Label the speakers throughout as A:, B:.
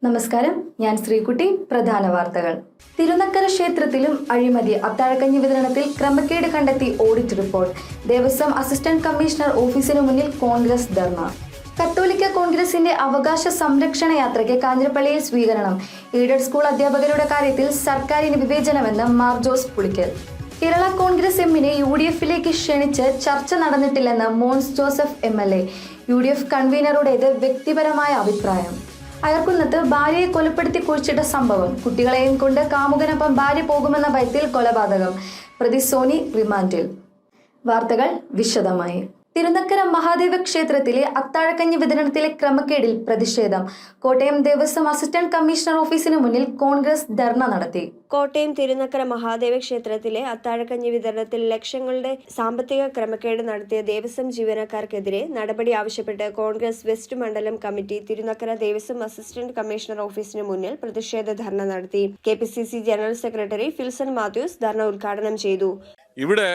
A: നമസ്കാരം, ഞാൻ ശ്രീകുട്ടി. പ്രധാന വാർത്തകൾ. തിരുനക്കര ക്ഷേത്രത്തിലും അഴിമതി. അത്താഴക്കഞ്ഞി വിതരണത്തിൽ ക്രമക്കേട് കണ്ടെത്തി audit report. Devaswom assistant commissioner ഓഫീസിനു മുന്നിൽ കോൺഗ്രസ് ധർണ. കത്തോലിക്ക കോൺഗ്രസിന്റെ അവകാശ സംരക്ഷണ യാത്രയ്ക്ക് കാഞ്ഞിരപ്പള്ളിയിൽ സ്വീകരണം. എയ്ഡഡ് സ്കൂൾ അധ്യാപകരുടെ കാര്യത്തിൽ സർക്കാരിന് വിവേചനമെന്ന് മാർ ജോസ് പുളിക്കൽ. കേരള കോൺഗ്രസ് എമ്മിനെ UDF-ലേക്ക് ക്ഷണിച്ച് ചർച്ച നടന്നിട്ടില്ലെന്ന് മോൻസ് ജോസഫ് MLA. UDF കൺവീനറുടേത് വ്യക്തിപരമായ അഭിപ്രായം. അയർക്കുന്നത്ത് ഭാര്യയെ കൊലപ്പെടുത്തി കുഴിച്ചിട്ട സംഭവം. കുട്ടികളെയും കൊണ്ട് കാമുകനൊപ്പം ഭാര്യ പോകുമെന്ന ഭയത്തിൽ കൊലപാതകം. പ്രതി സോനി റിമാൻഡിൽ. വാർത്തകൾ വിശദമായി. തിരുനക്കര മഹാദേവ ക്ഷേത്രത്തിലെ അത്താഴക്കഞ്ഞി വിതരണത്തിലെ ക്രമക്കേടിൽ പ്രതിഷേധം. കോട്ടയം ദേവസ്വം അസിസ്റ്റന്റ് കമ്മീഷണർ ഓഫീസിന് മുന്നിൽ കോൺഗ്രസ് ധർണ നടത്തി.
B: കോട്ടയം തിരുനക്കര മഹാദേവ ക്ഷേത്രത്തിലെ അത്താഴക്കഞ്ഞി വിതരണത്തിൽ ലക്ഷങ്ങളുടെ സാമ്പത്തിക ക്രമക്കേട് നടത്തിയ ദേവസ്വം ജീവനക്കാർക്കെതിരെ നടപടി ആവശ്യപ്പെട്ട് കോൺഗ്രസ് വെസ്റ്റ് മണ്ഡലം committee Thirunakkara Devaswom assistant commissioner ഓഫീസിന് മുന്നിൽ പ്രതിഷേധ ധർണ നടത്തി. KPCC general secretary Philson Mathews dharna ഉദ്ഘാടനം ചെയ്തു.
C: ഇവിടെ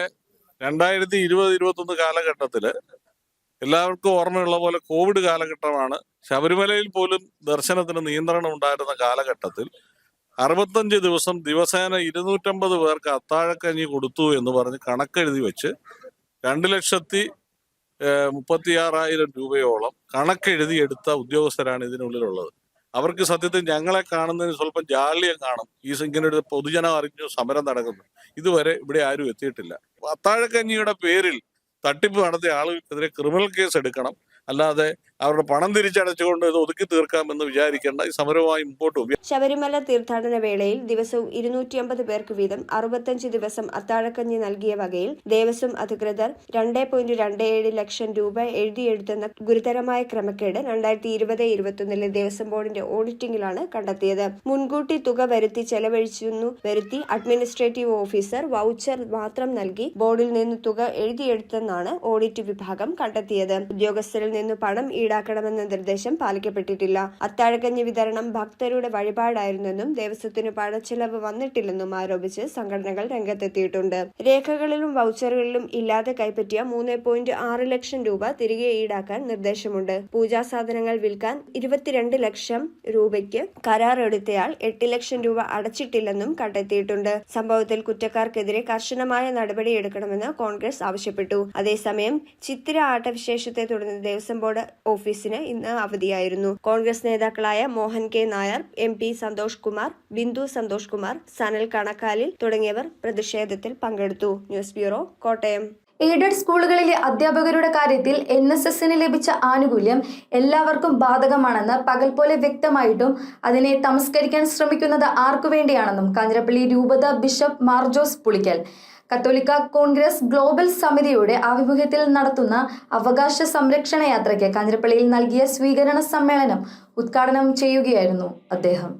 C: 2020-21 കാലഘട്ടത്തില് എല്ലാവർക്കും ഓർമ്മയുള്ള പോലെ കോവിഡ് കാലഘട്ടമാണ്. ശബരിമലയിൽ പോലും ദർശനത്തിന് നിയന്ത്രണം ഉണ്ടായിരുന്ന കാലഘട്ടത്തിൽ 65 ദിവസം ദിവസേന 250 പേർക്ക് അത്താഴക്കഞ്ഞി കൊടുത്തു എന്ന് പറഞ്ഞ് കണക്കെഴുതി വെച്ച് 2,36,000 രൂപയോളം കണക്കെഴുതി എടുത്ത ഉദ്യോഗസ്ഥരാണ് ഇതിനുള്ളിലുള്ളത്. അവർക്ക് സത്യത്തിൽ ഞങ്ങളെ കാണുന്നതിന് സ്വല്പം ജാള്യം കാണും. ഇങ്ങനെ ഒരു പൊതുജനം അറിഞ്ഞു സമരം നടക്കുന്നു. ഇതുവരെ ഇവിടെ ആരും എത്തിയിട്ടില്ല. അത്താഴക്കഞ്ഞിയുടെ പേരിൽ തട്ടിപ്പ് നടത്തിയ ആളുകൾക്കെതിരെ ക്രിമിനൽ കേസ് എടുക്കണം. അല്ലാതെ അവരുടെ പണം തിരിച്ചടച്ചുകൊണ്ട് ഇത് ഒതുക്കി തീർക്കാമെന്ന് വിചാരിക്കേണ്ട. ഈ സമരവുമായി മുമ്പോട്ട് പോകും.
B: ശബരിമല തീർത്ഥാടന വേളയിൽ ദിവസവും 250 പേർക്ക് വീതം 65 ദിവസം അത്താഴക്കഞ്ഞി നൽകിയ വകയിൽ ദേവസ്വം അധികൃതർ 2.27 ലക്ഷം രൂപ എഴുതിയെടുത്തെന്ന ഗുരുതരമായ ക്രമക്കേട് 2020-21 ദേവസ്വം ബോർഡിന്റെ ഓഡിറ്റിംഗിലാണ് കണ്ടെത്തിയത്. മുൻകൂട്ടി തുക വരുത്തി വരുത്തി അഡ്മിനിസ്ട്രേറ്റീവ് ഓഫീസർ വൗച്ചർ മാത്രം നൽകി ബോർഡിൽ നിന്ന് തുക എഴുതിയെടുത്തെന്നാണ് ഓഡിറ്റ് വിഭാഗം കണ്ടെത്തിയത്. ഉദ്യോഗസ്ഥരിൽ നിന്ന് പണം ഈടാക്കണമെന്ന നിർദ്ദേശം പാലിക്കപ്പെട്ടിട്ടില്ല. അത്താഴക്കഞ്ഞി വിതരണം ഭക്തരുടെ വഴിപാടായിരുന്നെന്നും ദേവസ്വത്തിന് പണച്ചെലവ് വന്നിട്ടില്ലെന്നും ആരോപിച്ച് സംഘടനകൾ രംഗത്തെത്തിയിട്ടുണ്ട്. രേഖകളിലും വൗച്ചറുകളിലും ഇല്ലാതെ കൈപ്പറ്റിയ 3.6 ലക്ഷം രൂപ തിരികെ ഈടാക്കാൻ നിർദ്ദേശമുണ്ട്. പൂജാ സാധനങ്ങൾ വിൽക്കാൻ 22 ലക്ഷം രൂപയ്ക്ക് കരാർ എടുത്തയാൾ 8 ലക്ഷം രൂപ അടച്ചിട്ടില്ലെന്നും കണ്ടെത്തിയിട്ടുണ്ട്. സംഭവത്തിൽ കുറ്റക്കാർക്കെതിരെ കർശനമായ നടപടിയെടുക്കണമെന്ന് കോൺഗ്രസ് ആവശ്യപ്പെട്ടു. അതേസമയം ചിത്തിര ആട്ടവിശേഷത്തെ തുടർന്ന് ദേവസ്വം ബോർഡ് ഓഫീസിന് ഇന്ന് അവധിയായിരുന്നു. കോൺഗ്രസ് നേതാക്കളായ മോഹൻ K. നായർ, MP സന്തോഷ് കുമാർ, ബിന്ദു സന്തോഷ് കുമാർ, സനൽ കണക്കാലിൽ തുടങ്ങിയവർ പ്രതിഷേധത്തിൽ പങ്കെടുത്തു. News bureau, Kottayam.
A: എയ്ഡഡ് സ്കൂളുകളിലെ അധ്യാപകരുടെ കാര്യത്തിൽ NSSന് ലഭിച്ച ആനുകൂല്യം എല്ലാവർക്കും ബാധകമാണെന്ന് പകൽ പോലെ വ്യക്തമായിട്ടും അതിനെ തമസ്കരിക്കാൻ ശ്രമിക്കുന്നത് ആർക്കുവേണ്ടിയാണെന്നും കാഞ്ഞിരപ്പള്ളി രൂപത ബിഷപ്പ് മാർ ജോസ് പുളിക്കൽ. കത്തോലിക്ക കോൺഗ്രസ് ഗ്ലോബൽ സമിതിയുടെ ആഭിമുഖ്യത്തിൽ നടത്തുന്ന അവകാശ സംരക്ഷണ യാത്രയ്ക്ക് കാഞ്ഞിരപ്പള്ളിയിൽ നൽകിയ സ്വീകരണ സമ്മേളനം ഉദ്ഘാടനം ചെയ്യുകയായിരുന്നു അദ്ദേഹം.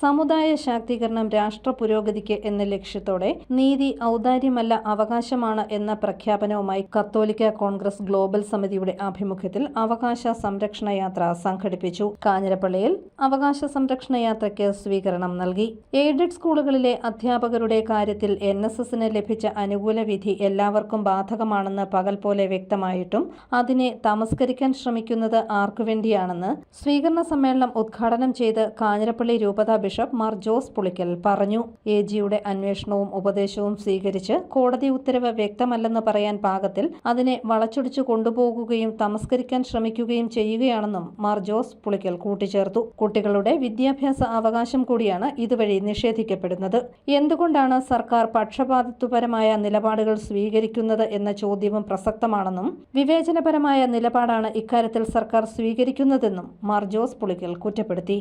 D: സമുദായ ശാക്തീകരണം രാഷ്ട്ര പുരോഗതിക്ക് എന്ന ലക്ഷ്യത്തോടെ നീതി ഔദാര്യമല്ല അവകാശമാണ് എന്ന പ്രഖ്യാപനവുമായി കത്തോലിക്ക കോൺഗ്രസ് ഗ്ലോബൽ സമിതിയുടെ ആഭിമുഖ്യത്തിൽ അവകാശ സംരക്ഷണ യാത്ര സംഘടിപ്പിച്ചു. കാഞ്ഞിരപ്പള്ളിയിൽ അവകാശ സംരക്ഷണ യാത്രയ്ക്ക് സ്വീകരണം നൽകി. എയ്ഡഡ് സ്കൂളുകളിലെ അധ്യാപകരുടെ കാര്യത്തിൽ NSSന് ലഭിച്ച അനുകൂല വിധി എല്ലാവർക്കും ബാധകമാണെന്ന് പകൽ പോലെ വ്യക്തമായിട്ടും അതിനെ തമസ്കരിക്കാൻ ശ്രമിക്കുന്നത് ആർക്കുവേണ്ടിയാണെന്ന് സ്വീകരണ സമ്മേളനം ഉദ്ഘാടനം ചെയ്ത് കാഞ്ഞിരപ്പള്ളി രൂപത ബിഷപ്പ് മാർ ജോസ് പുളിക്കൽ പറഞ്ഞു. AGയുടെ അന്വേഷണവും ഉപദേശവും സ്വീകരിച്ച് കോടതി ഉത്തരവ് വ്യക്തമല്ലെന്ന് പറയാൻ പാകത്തിൽ അതിനെ വളച്ചൊടിച്ചു കൊണ്ടുപോകുകയും തമസ്കരിക്കാൻ ശ്രമിക്കുകയും ചെയ്യുകയാണെന്നും മാർ ജോസ് പുളിക്കൽ കൂട്ടിച്ചേർത്തു. കുട്ടികളുടെ വിദ്യാഭ്യാസ അവകാശം കൂടിയാണ് ഇതുവഴി നിഷേധിക്കപ്പെടുന്നത്. എന്തുകൊണ്ടാണ് സർക്കാർ പക്ഷപാതിത്വപരമായ നിലപാടുകൾ സ്വീകരിക്കുന്നത് എന്ന ചോദ്യവും പ്രസക്തമാണെന്നും വിവേചനപരമായ നിലപാടാണ് ഇക്കാര്യത്തിൽ സർക്കാർ സ്വീകരിക്കുന്നതെന്നും മാർ ജോസ് പുളിക്കൽ കുറ്റപ്പെടുത്തി.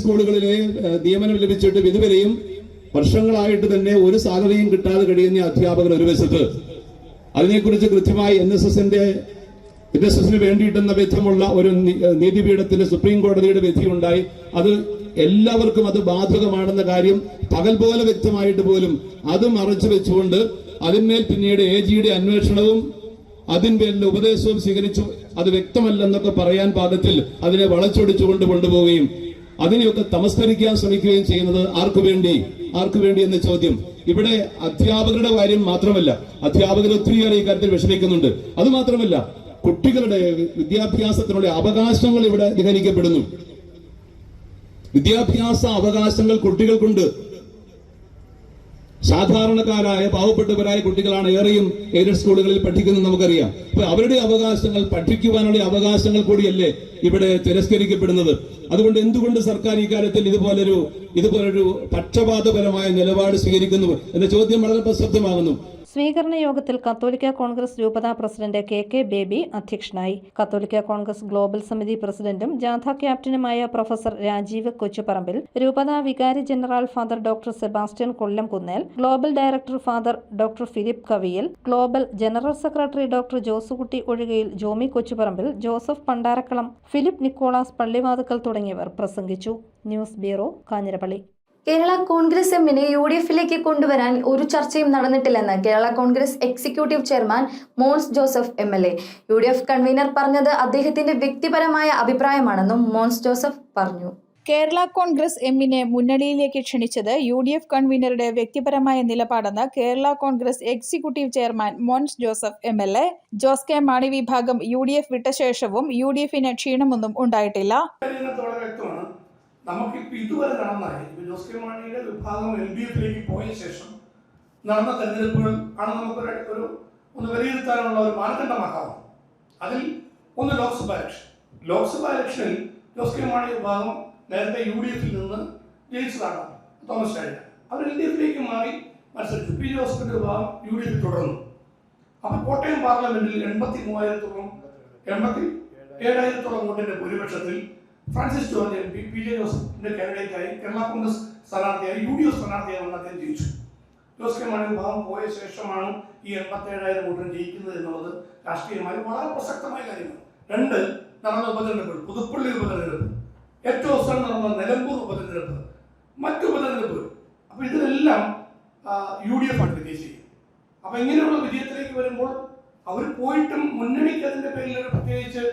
E: സ്കൂളുകളിലെ നിയമനം ലഭിച്ചിട്ട് ഇതുവരെയും വർഷങ്ങളായിട്ട് തന്നെ ഒരു സാലറിയും കിട്ടാതെ കഴിയുന്ന അധ്യാപകർ ഒരു വശത്ത്, അതിനെക്കുറിച്ച് കൃത്യമായി NSSന് വേണ്ടിയിട്ടെന്ന വിധമുള്ള ഒരു നീതിപീഠത്തിന്റെ സുപ്രീം കോടതിയുടെ വിധിയുണ്ടായി. അത് എല്ലാവർക്കും അത് ബാധകമാണെന്ന കാര്യം പകൽ പോലെ വ്യക്തമായിട്ട് പോലും അത് മറച്ചു വെച്ചുകൊണ്ട് അതിന്മേൽ പിന്നീട് AGയുടെ അന്വേഷണവും അതിന്മേലുള്ള ഉപദേശവും സ്വീകരിച്ചു അത് വ്യക്തമല്ലെന്നൊക്കെ പറയാൻ പാകത്തിൽ അതിനെ വളച്ചൊടിച്ചുകൊണ്ട് കൊണ്ടുപോവുകയും അതിനെയൊക്കെ തമസ്കരിക്കാൻ ശ്രമിക്കുകയും ചെയ്യുന്നത് ആർക്കുവേണ്ടി എന്ന ചോദ്യം ഇവിടെ അധ്യാപകരുടെ കാര്യം മാത്രമല്ല, അധ്യാപകർ ഒത്തിരിയേറെ ഈ കാര്യത്തിൽ വിഷമിക്കുന്നുണ്ട്. അതുമാത്രമല്ല, കുട്ടികളുടെ വിദ്യാഭ്യാസത്തിനുള്ള അവകാശങ്ങൾ ഇവിടെ നിഹനിക്കപ്പെടുന്നു. വിദ്യാഭ്യാസ അവകാശങ്ങൾ കുട്ടികൾക്കുണ്ട്. സാധാരണക്കാരായ പാവപ്പെട്ടവരായ കുട്ടികളാണ് ഏറെയും എയ്ഡഡ് സ്കൂളുകളിൽ പഠിക്കുന്നത് നമുക്കറിയാം. അപ്പൊ അവരുടെ അവകാശങ്ങൾ, പഠിക്കുവാനുള്ള അവകാശങ്ങൾ കൂടിയല്ലേ ഇവിടെ തിരസ്കരിക്കപ്പെടുന്നത്. അതുകൊണ്ട് എന്തുകൊണ്ട് സർക്കാർ ഇക്കാര്യത്തിൽ ഇതുപോലൊരു പക്ഷപാതപരമായ നിലപാട് സ്വീകരിക്കുന്നു എന്ന ചോദ്യം വളരെ പ്രസക്തമാകുന്നു.
D: സ്വീകരണ യോഗത്തിൽ കത്തോലിക്ക കോൺഗ്രസ് രൂപതാ പ്രസിഡന്റ് കെ ബേബി അധ്യക്ഷനായി. കത്തോലിക്ക കോൺഗ്രസ് ഗ്ലോബൽ സമിതി പ്രസിഡന്റും ജാഥ ക്യാപ്റ്റനുമായ പ്രൊഫസർ രാജീവ് കൊച്ചുപറമ്പിൽ, രൂപതാ വികാരി general father doctor Sebastian Kollamkunnel, global director father doctor Philip Kaviyil, global general secretary doctor Josekutty Ozhikayil, Jomy Kochuparambil, Joseph Pandarakkalam, Philip Nicholas Pallivathukkal തുടങ്ങിയവർ പ്രസംഗിച്ചു. News bureau, Kanjirappally.
A: കേരള കോൺഗ്രസ് എമ്മിനെ UDF-ലേക്ക് കൊണ്ടുവരാൻ ഒരു ചർച്ചയും നടന്നിട്ടില്ലെന്ന് Kerala Congress executive chairman Mons Joseph MLA. UDF convener പറഞ്ഞത് അദ്ദേഹത്തിന്റെ വ്യക്തിപരമായ അഭിപ്രായമാണെന്നും മോൻസ് ജോസഫ് പറഞ്ഞു.
F: കേരള കോൺഗ്രസ് എമ്മിനെ മുന്നണിയിലേക്ക് ക്ഷണിച്ചത് UDF കൺവീനറുടെ വ്യക്തിപരമായ നിലപാടെന്ന് Kerala Congress executive chairman Mons Joseph MLA. Jose K Mani വിഭാഗം UDF വിട്ട ശേഷവും UDF-ന് ക്ഷീണമൊന്നും ഉണ്ടായിട്ടില്ല.
G: നമുക്കിപ്പോൾ ഇതുവരെ നടന്നായി ജോസ് കെ മാണിയുടെ വിഭാഗം LDF-ലേക്ക് പോയ ശേഷം നടന്ന തെരഞ്ഞെടുപ്പുകൾ ആണ് നമുക്ക് ഒന്ന് വിലയിരുത്താനുള്ള ഒരു മാനദണ്ഡമാക്കാവുന്നത്. അതിൽ ഒന്ന് ലോക്സഭാ ഇലക്ഷനിൽ ജോസ് കെ മാണി വിഭാഗം നേരത്തെ UDF-ൽ നിന്ന് ജയിച്ചതാണ് തോമസ് ചാഴികാടൻ. അവർ LDF-ലേക്ക് മാറി മത്സരിച്ചു. പി ജോസഫിന്റെ വിഭാഗം UDF തുടർന്നു. അപ്പോൾ കോട്ടയം പാർലമെന്റിൽ 87,000 വോട്ടിന്റെ ഭൂരിപക്ഷത്തിൽ ഫ്രാൻസിസ് ജോർജ് MP PJ ജോസഫിന്റെ കാൻഡിഡേറ്റായി കേരള കോൺഗ്രസ് സ്ഥാനാർത്ഥിയായി UDF സ്ഥാനാർത്ഥിയായി വന്ന് അദ്ദേഹം ജയിച്ചു. ജോസ് കെ മാണി വിഭാഗം പോയ ശേഷമാണ് ഈ 87,000 വോട്ടിന് ജയിക്കുന്നത് എന്നുള്ളത് രാഷ്ട്രീയമായി വളരെ പ്രസക്തമായ കാര്യമാണ്. രണ്ട് നടന്ന ഉപതെരഞ്ഞെടുപ്പുകൾ, പുതുപ്പള്ളി ഉപതെരഞ്ഞെടുപ്പ്, ഏറ്റവും അവസാനം നടന്ന നിലമ്പൂർ ഉപതെരഞ്ഞെടുപ്പ്, മറ്റു ഉപതെരഞ്ഞെടുപ്പുകൾ. അപ്പോൾ ഇതിലെല്ലാം UDF ആണ് വിജയിച്ചത്. അപ്പോൾ ഇങ്ങനെയുള്ള വിജയത്തിലേക്ക് വരുമ്പോൾ അവർ പോയിട്ടും മുന്നണിക്ക് അതിന്റെ പേരിൽ പ്രത്യേകിച്ച്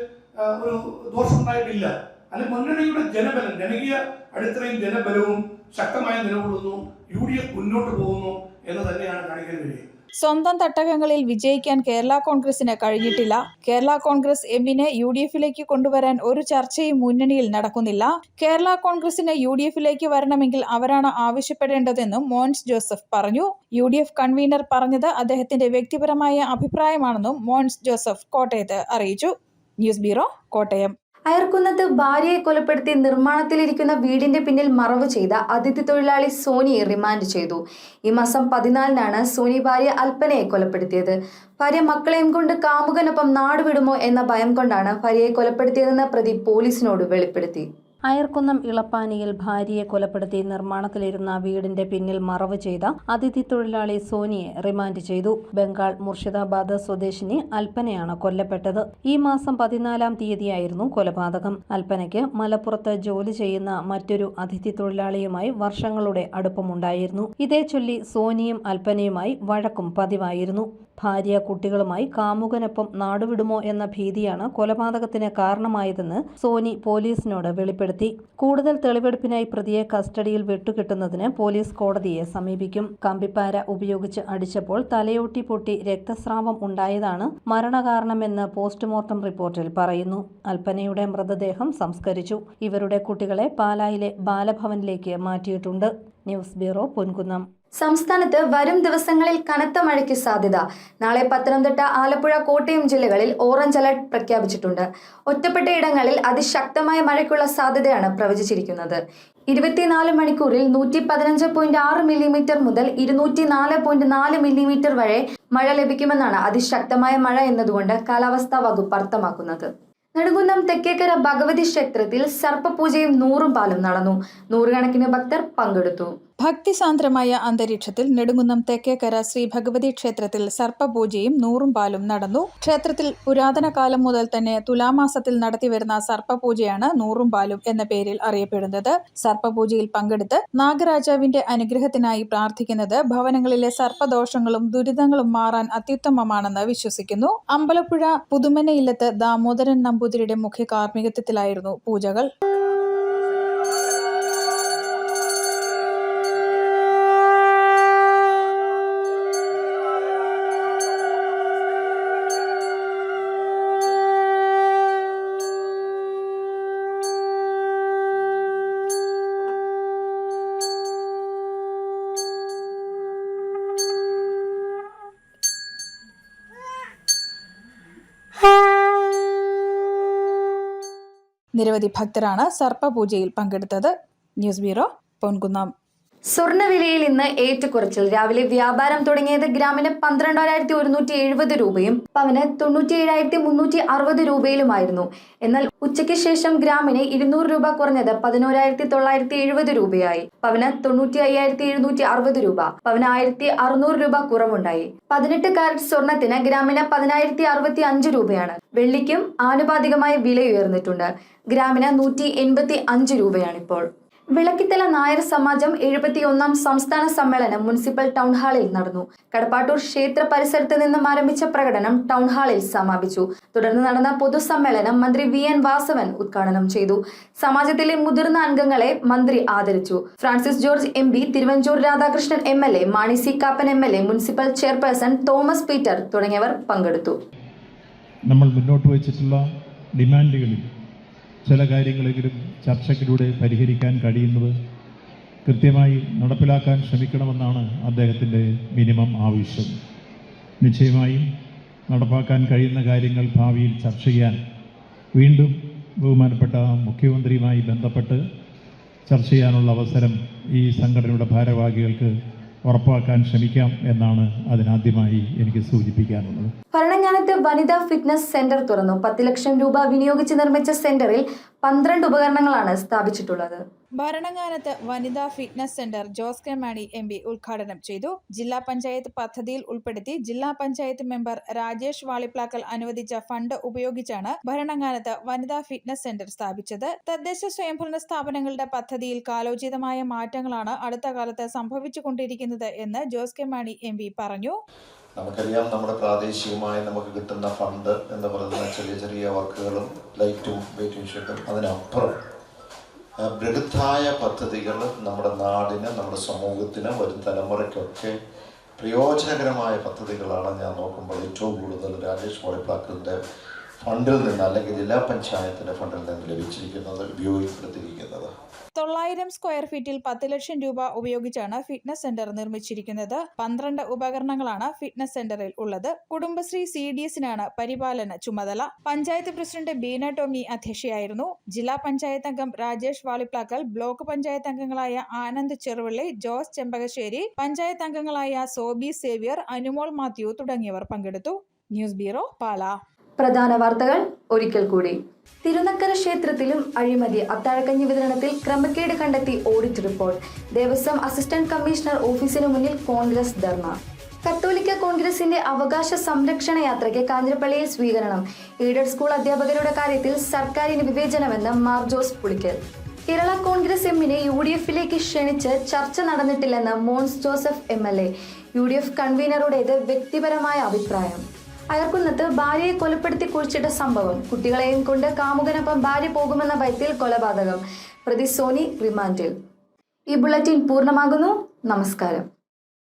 G: ഒരു ദോഷമുണ്ടായിട്ടില്ല. അല്ലെങ്കിൽ മുന്നണിയുടെ ജനബലം, ജനകീയ അടിത്തറയും ജനബലവും ശക്തമായി നിലകൊള്ളുന്നു, UDF മുന്നോട്ട് പോകുന്നു എന്ന് തന്നെയാണ് കാണിക്കാൻ കഴിയുക.
F: സ്വന്തം തട്ടകങ്ങളിൽ വിജയിക്കാൻ കേരള കോൺഗ്രസിന് കഴിഞ്ഞിട്ടില്ല. കേരള കോൺഗ്രസ് എമ്മിനെ UDF-ലേക്ക് കൊണ്ടുവരാൻ ഒരു ചർച്ചയും മുന്നണിയിൽ നടക്കുന്നില്ല. കേരള കോൺഗ്രസിന് UDF-ലേക്ക് വരണമെങ്കിൽ അവരാണ് ആവശ്യപ്പെടേണ്ടതെന്നും മോൻസ് ജോസഫ് പറഞ്ഞു. UDF കൺവീനർ പറഞ്ഞത് അദ്ദേഹത്തിന്റെ വ്യക്തിപരമായ അഭിപ്രായമാണെന്നും മോൻസ് ജോസഫ് കോട്ടയത്ത് അറിയിച്ചു. News bureau, Kottayam.
A: അയർക്കുന്നത്ത് ഭാര്യയെ കൊലപ്പെടുത്തി നിർമ്മാണത്തിലിരിക്കുന്ന വീടിന്റെ പിന്നിൽ മറവ് ചെയ്ത അതിഥി തൊഴിലാളി സോനിയെ റിമാൻഡ് ചെയ്തു. ഈ മാസം 14-നാണ് സോനി ഭാര്യ അൽപ്പനയെ കൊലപ്പെടുത്തിയത്. ഭാര്യ മക്കളെയും കൊണ്ട് കാമുകനൊപ്പം നാടുവിടുമോ എന്ന ഭയം കൊണ്ടാണ് ഭാര്യയെ കൊലപ്പെടുത്തിയതെന്ന് പ്രതി പോലീസിനോട് വെളിപ്പെടുത്തി.
D: അയർക്കുന്നം ഇളപ്പാനിയിൽ ഭാര്യയെ കൊലപ്പെടുത്തി നിർമ്മാണത്തിലിരുന്ന വീടിന്റെ പിന്നിൽ മറവ് ചെയ്ത അതിഥി തൊഴിലാളി സോനിയെ റിമാൻഡ് ചെയ്തു. ബംഗാൾ മുർഷിദാബാദ് സ്വദേശിനി അൽപ്പനയാണ് കൊല്ലപ്പെട്ടത്. ഈ മാസം 14-ാം തീയതിയായിരുന്നു കൊലപാതകം. അൽപ്പനയ്ക്ക് മലപ്പുറത്ത് ജോലി ചെയ്യുന്ന മറ്റൊരു അതിഥി തൊഴിലാളിയുമായി വർഷങ്ങളുടെ അടുപ്പമുണ്ടായിരുന്നു. ഇതേ ചൊല്ലി സോനിയും അൽപ്പനയുമായി വഴക്കും പതിവായിരുന്നു. ഭാര്യ കുട്ടികളുമായി കാമുകനൊപ്പം നാടുവിടുമോ എന്ന ഭീതിയാണ് കൊലപാതകത്തിന് കാരണമായതെന്ന് സോനി പോലീസിനോട് വെളിപ്പെടുത്തി. കൂടുതൽ തെളിവെടുപ്പിനായി പ്രതിയെ കസ്റ്റഡിയിൽ വിട്ടുകിട്ടുന്നതിന് പോലീസ് കോടതിയെ സമീപിക്കും. കമ്പിപ്പാര ഉപയോഗിച്ച് അടിച്ചപ്പോൾ തലയോട്ടി പൊട്ടി രക്തസ്രാവം ഉണ്ടായതാണ് മരണകാരണമെന്ന് പോസ്റ്റ്മോർട്ടം റിപ്പോർട്ടിൽ പറയുന്നു. അൽപ്പനയുടെ മൃതദേഹം സംസ്കരിച്ചു. ഇവരുടെ കുട്ടികളെ പാലായിലെ ബാലഭവനിലേക്ക് മാറ്റിയിട്ടുണ്ട്. News bureau, Ponkunnam.
A: സംസ്ഥാനത്ത് വരും ദിവസങ്ങളിൽ കനത്ത മഴയ്ക്ക് സാധ്യത. നാളെ പത്തനംതിട്ട, ആലപ്പുഴ, കോട്ടയം ജില്ലകളിൽ ഓറഞ്ച് അലർട്ട് പ്രഖ്യാപിച്ചിട്ടുണ്ട്. ഒറ്റപ്പെട്ട ഇടങ്ങളിൽ അതിശക്തമായ മഴയ്ക്കുള്ള സാധ്യതയാണ് പ്രവചിച്ചിരിക്കുന്നത്. 24 മണിക്കൂറിൽ 115.6 മില്ലിമീറ്റർ മുതൽ 204.4 മില്ലിമീറ്റർ വരെ മഴ ലഭിക്കുമെന്നാണ് അതിശക്തമായ മഴ എന്നതുകൊണ്ട് കാലാവസ്ഥാ വകുപ്പ് അർത്ഥമാക്കുന്നത്. നെടുങ്കുന്നം തെക്കേക്കര ഭഗവതി ക്ഷേത്രത്തിൽ സർപ്പപൂജയും നൂറും പാലും നടന്നു. നൂറുകണക്കിന് ഭക്തർ പങ്കെടുത്തു.
F: ഭക്തിസാന്ദ്രമായ അന്തരീക്ഷത്തിൽ നെടുങ്കുന്നം തെക്കേക്കര ശ്രീ ഭഗവതി ക്ഷേത്രത്തിൽ സർപ്പപൂജയും നൂറും പാലും നടന്നു. ക്ഷേത്രത്തിൽ പുരാതന കാലം മുതൽ തന്നെ തുലാമാസത്തിൽ നടത്തിവരുന്ന സർപ്പപൂജയാണ് നൂറും പാലും എന്ന പേരിൽ അറിയപ്പെടുന്നത്. സർപ്പപൂജയിൽ പങ്കെടുത്ത് നാഗരാജാവിന്റെ അനുഗ്രഹത്തിനായി പ്രാർത്ഥിക്കുന്നത് ഭവനങ്ങളിലെ സർപ്പദോഷങ്ങളും ദുരിതങ്ങളും മാറാൻ അത്യുത്തമമാണെന്ന് വിശ്വസിക്കുന്നു. അമ്പലപ്പുഴ പുതുമനയില്ലത്ത് ദാമോദരൻ നമ്പൂതിരിയുടെ മുഖ്യ കാർമ്മികത്വത്തിലായിരുന്നു പൂജകൾ. നിരവധി ഭക്തരാണ് സർപ്പപൂജയിൽ പങ്കെടുത്തത്. News bureau, Ponkunnam.
A: സ്വർണ്ണവിലയിൽ ഇന്ന് ഏറ്റക്കുറച്ചിൽ. രാവിലെ വ്യാപാരം തുടങ്ങിയത് ഗ്രാമിന് 12,170 രൂപയും പവന് 97,360 രൂപയിലുമായിരുന്നു. എന്നാൽ ഉച്ചയ്ക്ക് ശേഷം ഗ്രാമിന് 200 രൂപ കുറഞ്ഞത് 11,970 രൂപയായി. പവന് 95,760 രൂപ, പവന് 1,600 രൂപ കുറവുണ്ടായി. 18 കാരറ്റ് സ്വർണത്തിന് ഗ്രാമിന് 10,065 രൂപയാണ്. വെള്ളിക്കും ആനുപാതികമായ വില ഉയർന്നിട്ടുണ്ട്. ഗ്രാമിന് 185 രൂപയാണിപ്പോൾ. വിളക്കിത്തല നായർ സമാജം 71ാം സംസ്ഥാന സമ്മേളനം മുനിസിപ്പൽ ടൗൺ ഹാളിൽ നടന്നു. കടപ്പാട്ടൂർ ക്ഷേത്ര പരിസരത്ത് നിന്നും ആരംഭിച്ച പ്രകടനം ടൗൺ ഹാളിൽ സമാപിച്ചു. തുടർന്ന് നടന്ന പൊതുസമ്മേളനം മന്ത്രി VN വാസവൻ ഉദ്ഘാടനം ചെയ്തു. സമാജത്തിലെ മുതിർന്ന അംഗങ്ങളെ മന്ത്രി ആദരിച്ചു. Francis George MP, Thiruvanchoor Radhakrishnan MLA, Mani C Kappan MLA, municipal chairperson Thomas Peter തുടങ്ങിയവർ പങ്കെടുത്തു.
H: നമ്മൾ മുന്നോട്ട് വച്ചിട്ടുള്ള ഡിമാൻഡുകളിൽ ചില കാര്യങ്ങളെങ്കിലും ചർച്ചയ്ക്കിലൂടെ പരിഹരിക്കാൻ കഴിയുന്നത് കൃത്യമായി നടപ്പിലാക്കാൻ ശ്രമിക്കണമെന്നാണ് അദ്ദേഹത്തിൻ്റെ മിനിമം ആവശ്യം. നിശ്ചയമായും നടപ്പാക്കാൻ കഴിയുന്ന കാര്യങ്ങൾ ഭാവിയിൽ ചർച്ച ചെയ്യാൻ വീണ്ടും ബഹുമാനപ്പെട്ട മുഖ്യമന്ത്രിയുമായി ബന്ധപ്പെട്ട് ചർച്ച ചെയ്യാനുള്ള അവസരം ഈ സംഘടനയുടെ ഭാരവാഹികൾക്ക് ഉറപ്പാക്കാൻ ശ്രമിക്കാം എന്നാണ് അതിനാദ്യമായി എനിക്ക് സൂചിപ്പിക്കാനുള്ളത്.
A: ഭരണങ്ങാനത്ത് വനിതാ ഫിറ്റ്നസ് സെന്റർ തുറന്നു. 10 ലക്ഷം രൂപ വിനിയോഗിച്ച് നിർമ്മിച്ച സെന്ററിൽ 12 ഉപകരണങ്ങളാണ് സ്ഥാപിച്ചിട്ടുള്ളത്.
F: ഭരണങ്ങാനത്ത് വനിതാ fitness centre Jose K Mani MP ഉദ്ഘാടനം ചെയ്തു. ജില്ലാ പഞ്ചായത്ത് പദ്ധതിയിൽ ഉൾപ്പെടുത്തി ജില്ലാ പഞ്ചായത്ത് മെമ്പർ രാജേഷ് വാളിപ്ലാക്കൽ അനുവദിച്ച ഫണ്ട് ഉപയോഗിച്ചാണ് ഭരണങ്ങാനത്ത് വനിതാ ഫിറ്റ്നസ് സെന്റർ സ്ഥാപിച്ചത്. തദ്ദേശ സ്വയംഭരണ സ്ഥാപനങ്ങളുടെ പദ്ധതിയിൽ കാലോചിതമായ മാറ്റങ്ങളാണ് അടുത്ത കാലത്ത് സംഭവിച്ചുകൊണ്ടിരിക്കുന്നത് എന്ന് ജോസ് കെ മാണി MP പറഞ്ഞു.
I: നമുക്കറിയാം, നമ്മുടെ പ്രാദേശികമായി നമുക്ക് കിട്ടുന്ന ഫണ്ട് എന്ന് പറയുന്ന ചെറിയ ചെറിയ വർക്കുകളും ലൈറ്റും വെയിറ്റിംഗ് ഷെഡും അതിനപ്പുറം ബൃഹത്തായ പദ്ധതികൾ നമ്മുടെ നാടിന്, നമ്മുടെ സമൂഹത്തിന്, വരും തലമുറയ്ക്കൊക്കെ പ്രയോജനകരമായ പദ്ധതികളാണ് ഞാൻ നോക്കുമ്പോൾ ഏറ്റവും കൂടുതൽ രാജേഷ് വാളിപ്ലാക്കലിൻ്റെ ഫണ്ടിൽ നിന്ന് അല്ലെങ്കിൽ ജില്ലാ പഞ്ചായത്തിൻ്റെ ഫണ്ടിൽ നിന്ന് ലഭിച്ചിരിക്കുന്നത്, ഉപയോഗപ്പെടുത്തിയിരിക്കുന്നത്.
F: 900 സ്ക്വയർ ഫീറ്റിൽ 10 ലക്ഷം രൂപ ഉപയോഗിച്ചാണ് ഫിറ്റ്നസ് സെന്റർ നിർമ്മിച്ചിരിക്കുന്നത്. 12 ഉപകരണങ്ങളാണ് ഫിറ്റ്നസ് സെന്ററിൽ ഉള്ളത്. കുടുംബശ്രീ CDSനാണ് പരിപാലന ചുമതല. പഞ്ചായത്ത് പ്രസിഡന്റ് ബീന ടോമി അധ്യക്ഷയായിരുന്നു. ജില്ലാ പഞ്ചായത്ത് അംഗം രാജേഷ് വാളിപ്ലാക്കൽ, ബ്ലോക്ക് പഞ്ചായത്ത് അംഗങ്ങളായ ആനന്ദ് ചെറുവള്ളി, ജോസ് ചെമ്പകശ്ശേരി, പഞ്ചായത്ത് അംഗങ്ങളായ സോബി സേവ്യർ, അനുമോൾ മാത്യു തുടങ്ങിയവർ പങ്കെടുത്തു. News bureau, Pala.
A: പ്രധാന വാർത്തകൾ ഒരിക്കൽ കൂടി. തിരുനക്കര ക്ഷേത്രത്തിലും അഴിമതി. അത്താഴക്കഞ്ഞി വിതരണത്തിൽ ക്രമക്കേട് കണ്ടെത്തി audit report. Devaswom assistant commissioner ഓഫീസിനു മുന്നിൽ കോൺഗ്രസ് ധർണ. കത്തോലിക്ക കോൺഗ്രസിന്റെ അവകാശ സംരക്ഷണ യാത്രയ്ക്ക് കാഞ്ഞിരപ്പള്ളിയിൽ സ്വീകരണം. എയ്ഡഡ് സ്കൂൾ അധ്യാപകരുടെ കാര്യത്തിൽ സർക്കാരിന് വിവേചനമെന്ന് മാർ ജോസ് പുളിക്കൽ. കേരള കോൺഗ്രസ് എമ്മിനെ UDFിലേക്ക് ക്ഷണിച്ച് ചർച്ച നടന്നിട്ടില്ലെന്ന് മോൻസ് ജോസഫ് MLA. UDF കൺവീനറുടേത് വ്യക്തിപരമായ അഭിപ്രായം. അയർക്കുന്നത്ത് ഭാര്യയെ കൊലപ്പെടുത്തി കുഴിച്ചിട്ട സംഭവം. കുട്ടികളെയും കൊണ്ട് കാമുകനൊപ്പം ഭാര്യ പോകുമെന്ന ഭയത്തിൽ കൊലപാതകം. പ്രതി സോനി റിമാൻഡിൽ. ഈ ബുള്ളറ്റിൻ പൂർണ്ണമാകുന്നു. നമസ്കാരം.